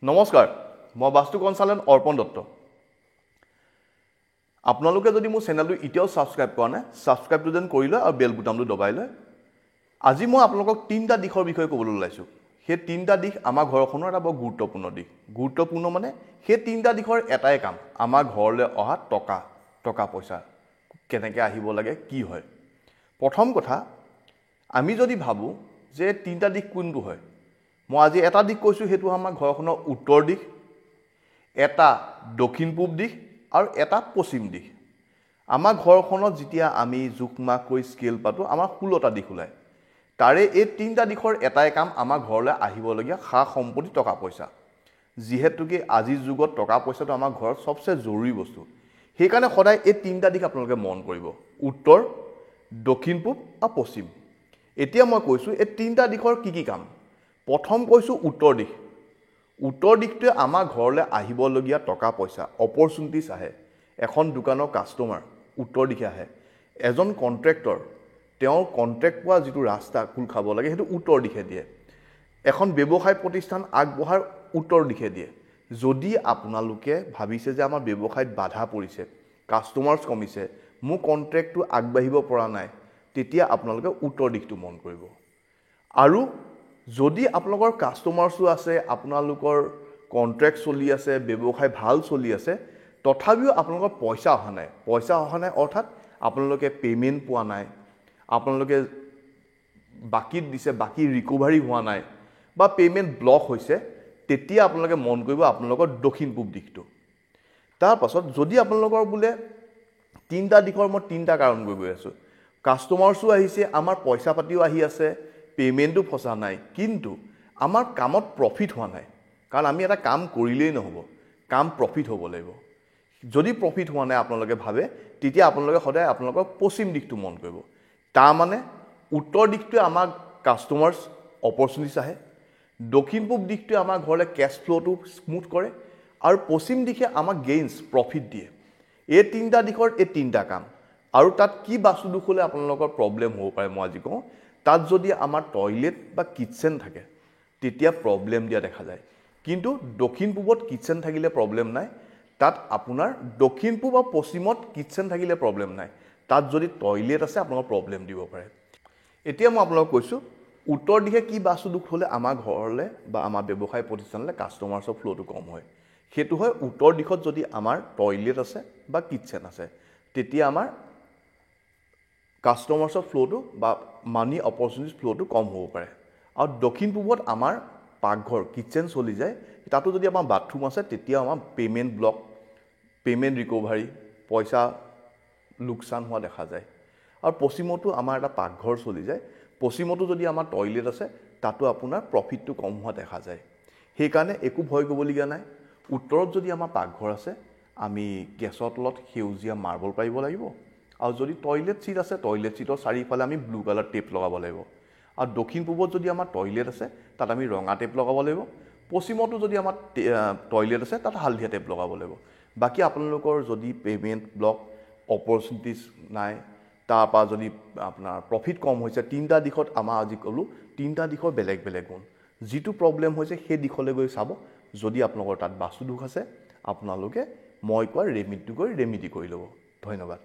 নমস্কাৰ, মই বাস্তু কনসালটেন্ট অৰ্পণ দত্ত। আপোনালোকে যদি মোৰ চেনেলটো এতিয়াও সাবস্ক্ৰাইব কৰা নাই, সাবস্ক্ৰাইবটো যেন কৰি লয় আৰু বেল বুটামটো দবাই লয়। আজি মই আপোনালোকক তিনিটা দিশৰ বিষয়ে ক'বলৈ ওলাইছোঁ। সেই তিনিটা দিশ আমাৰ ঘৰখনৰ এটা বৰ গুৰুত্বপূৰ্ণ দিশ। গুৰুত্বপূৰ্ণ মানে সেই তিনিটা দিশৰ এটাই কাম, আমাৰ ঘৰলৈ অহা টকা পইচা কেনেকৈ আহিব লাগে, কি হয়। প্ৰথম কথা, আমি যদি ভাবোঁ যে তিনিটা দিশ কোনটো হয়, মই আজি এটা দিশ কৈছোঁ, সেইটো আমাৰ ঘৰখনৰ উত্তৰ দিশ, এটা দক্ষিণ পূব দিশ আৰু এটা পশ্চিম দিশ। আমাৰ ঘৰখনত যেতিয়া আমি জোখমাখ কৰি স্কেল পাতোঁ, আমাৰ 16টা দিশ ওলায়। তাৰে এই তিনিটা দিশৰ এটাই কাম, আমাৰ ঘৰলৈ আহিবলগীয়া সা সম্পত্তি টকা পইচা। যিহেতুকে আজিৰ যুগত টকা পইচাটো আমাৰ ঘৰত সবচে জৰুৰী বস্তু। সেইকাৰণে সদায় এই তিনিটা দিশ আপোনালোকে মন কৰিব, উত্তৰ, দক্ষিণ পূব আৰু পশ্চিম। এতিয়া মই কৈছোঁ এই তিনিটা দিশৰ কি কাম। প্ৰথম কৈছোঁ উত্তৰ দিশ। উত্তৰ দিশটোৱে আমাৰ ঘৰলৈ আহিবলগীয়া টকা পইচা, অপৰচুনিটিছ আহে। এখন দোকানৰ কাষ্টমাৰ উত্তৰ দিশে আহে। এজন কণ্ট্ৰেক্টৰ, তেওঁৰ কণ্ট্ৰেক্ট পোৱা যিটো ৰাস্তা খোল খাব লাগে, সেইটো উত্তৰ দিশে দিয়ে। এখন ব্যৱসায় প্ৰতিষ্ঠান আগবঢ়াৰ উত্তৰ দিশে দিয়ে। যদি আপোনালোকে ভাবিছে যে আমাৰ ব্যৱসায়ত বাধা পৰিছে, কাষ্টমাৰ্ছ কমিছে, মোৰ কণ্ট্ৰেক্টটো আগবাঢ়িব পৰা নাই, তেতিয়া আপোনালোকে উত্তৰ দিশটো মন কৰিব। আৰু যদি আপোনালোকৰ কাষ্টমাৰ্ছো আছে, আপোনালোকৰ কণ্ট্ৰেক্ট চলি আছে, ব্যৱসায় ভাল চলি আছে, তথাপিও আপোনালোকৰ পইচা অহা নাই অৰ্থাৎ আপোনালোকে পে'মেণ্ট পোৱা নাই, আপোনালোকে বাকীত দিছে, বাকী ৰিকভাৰী হোৱা নাই, বা পে'মেণ্ট ব্লক হৈছে, তেতিয়া আপোনালোকে মন কৰিব আপোনালোকৰ দক্ষিণ পূব দিশটো। তাৰপাছত যদি আপোনালোকৰ বোলে তিনিটা দিশৰ মই তিনিটা কাৰণ গৈ আছোঁ, কাষ্টমাৰ্ছো আহিছে, আমাৰ পইচা পাতিও আহি আছে, পে'মেণ্টটো ফচা নাই, কিন্তু আমাৰ কামত প্ৰফিট হোৱা নাই। কাৰণ আমি এটা কাম কৰিলেই নহ'ব, কাম প্ৰফিট হ'ব লাগিব। যদি প্ৰফিট হোৱা নাই আপোনালোকে ভাবে, তেতিয়া আপোনালোকে সদায় আপোনালোকৰ পশ্চিম দিশটো মন কৰিব। তাৰমানে উত্তৰ দিশটোৱে আমাক কাষ্টমাৰ্ছ অপৰচুনিটিছ আহে, দক্ষিণ পূব দিশটোৱে আমাৰ ঘৰলৈ কেছ ফ্ল'টো স্মুথ কৰে, আৰু পশ্চিম দিশে আমাক গেইনছ প্ৰফিট দিয়ে। এই তিনিটা দিশৰ এই তিনিটা কাম। আৰু তাত কি বাস্তুদোষ হ'লে আপোনালোকৰ প্ৰব্লেম হ'ব পাৰে মই আজি কওঁ। তাত যদি আমাৰ টয়লেট বা কিটচেন থাকে, তেতিয়া প্ৰব্লেম দিয়া দেখা যায়। কিন্তু দক্ষিণ পূবত কিটচেন থাকিলে প্ৰব্লেম নাই, তাত আপোনাৰ দক্ষিণ পূব আৰু পশ্চিমত কিটচেন থাকিলে প্ৰব্লেম নাই, তাত যদি টয়লেট আছে আপোনালোকৰ প্ৰব্লেম দিব পাৰে। এতিয়া মই আপোনালোকক কৈছোঁ, উত্তৰ দিশে কি বাস্তুদোষ হ'লে আমাৰ ঘৰলৈ বা আমাৰ ব্যৱসায় প্ৰতিষ্ঠানলৈ কাষ্টমাৰ্ছৰ ফ্ল'টো কম হয়। সেইটো হয়, উত্তৰ দিশত যদি আমাৰ টয়লেট আছে বা কিটচেন আছে, তেতিয়া আমাৰ কাষ্টমাৰ্ছৰ ফ্ল'টো বা মানি অপৰচুনিটিছ ফ্ল'টো কম হ'ব পাৰে। আৰু দক্ষিণ পূবত আমাৰ পাকঘৰ কিটচেন চলি যায়, তাতো যদি আমাৰ বাথৰুম আছে, তেতিয়া আমাৰ পে'মেণ্ট ব্লক, পে'মেণ্ট ৰিকভাৰী, পইচা লোকচান হোৱা দেখা যায়। আৰু পশ্চিমতো আমাৰ এটা পাকঘৰ চলি যায়, পশ্চিমতো যদি আমাৰ টয়লেট আছে, তাতো আপোনাৰ প্ৰফিটটো কম হোৱা দেখা যায়। সেইকাৰণে একো ভয় কৰিবলগীয়া নাই। উত্তৰত যদি আমাৰ পাকঘৰ আছে, আমি গেছৰ তলত সেউজীয়া মাৰ্বল পাৰিব লাগিব। আৰু যদি টয়লেট ছিট আছে, টয়লেট ছিটৰ চাৰিওফালে আমি ব্লু কালাৰ টেপ লগাব লাগিব। আৰু দক্ষিণ পূবত যদি আমাৰ টয়লেট আছে, তাত আমি ৰঙা টেপ লগাব লাগিব। পশ্চিমতো যদি আমাৰ টয়লেট আছে, তাত হালধীয়া টেপ লগাব লাগিব। বাকী আপোনালোকৰ যদি পে'মেণ্ট ব্লক, অপৰচুনিটিছ নাই, তাৰপৰা যদি আপোনাৰ প্ৰফিট কম হৈছে, তিনিটা দিশত আমাৰ আজি ক'লোঁ, তিনিটা দিশৰ বেলেগ বেলেগ গুণ। যিটো প্ৰব্লেম হৈছে সেই দিশলৈ গৈ চাব। যদি আপোনালোকৰ তাত বাস্তুদোষ আছে, আপোনালোকে মই কোৱা ৰেমিডিটো কৰি ল'ব। ধন্যবাদ।